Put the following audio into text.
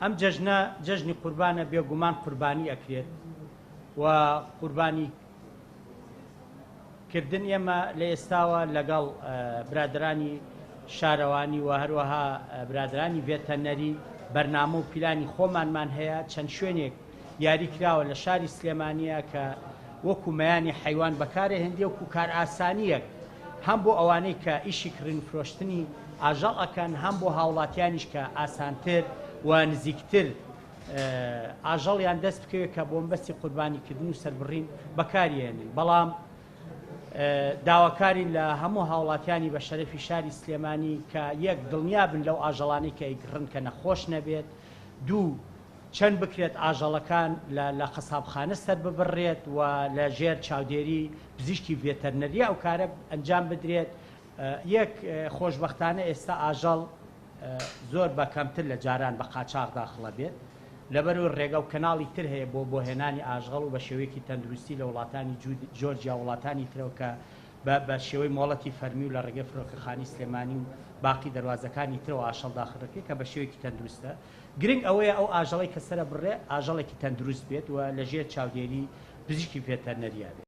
ئەم جەژنە جەژنی قوربانە بێگومان قوربانی ئەکرێت و قوربانی کردن ئێمە لە ئێستاوە لەگەڵ برادرانی شارەوانی و هەروەها برادرانی ڤێتەنەری بەرنامە و پیلانی خۆمانمان هەیە چەند شوێنێک یاری کراوە لە شاری سلێمانیە کە وەکو مەیانی حیوان بەکارە هێندێ وەکو کار ئاسانیەک هەم بۆ ئەوانەی کە ئیشی کڕین فرۆشتنی ئاژەڵ ئەکەن هەم بۆ هاوڵاتیانیش کە ئاسانتر و نزیکتر ئاژەڵیان دەست بکەوێت کە بۆ مەبەستی قوربانیکردن و سەربڕین بەکارهێنن. بەڵام داواکارین لە هەموو هاوڵاتیانی بە شەرەفی شاری سلێمانی کە یەک دڵنیابن لەو ئاژەڵانەی کە ئەیگڕن کە نەخۆش نەبێت، دوو چەند بکرێت ئاژەڵەکان لە قەسابخانە سەر ببڕێت و لە ژێر چاودێری پزیشکی ڤێتەرنەریە ئەو کارە ئەنجام بدرێت. یەک خۆشبەختانە ئێستا ئاژەڵ زۆر بە کەمتر لە جاران بە قاچاق داخڵە بێت لەبەرەوەی ڕێگە و کەناڵی تر هەیە بۆ هێنانی ئاژەڵ و بە شێوەیەکی تەندروستی لە وڵاتانی جۆرجیا وڵاتانی ترەوە کە بە شێوەی مۆڵەتی فەرمی و لە ڕێگەی فڕۆکەخانی سلێمانی و باقی دەواازەکانی ترەوە ئاشەڵ داخڕەکەی کە بە شێوەیەکی تەندروستە. گرنگ ئەوەیە ئەو ئاژەڵی کە سرە بڕێ ئاژەڵێکی تەندروست بێت و لە ژێر چاودێری پزیشکی ڤێتەرنەریە بێت.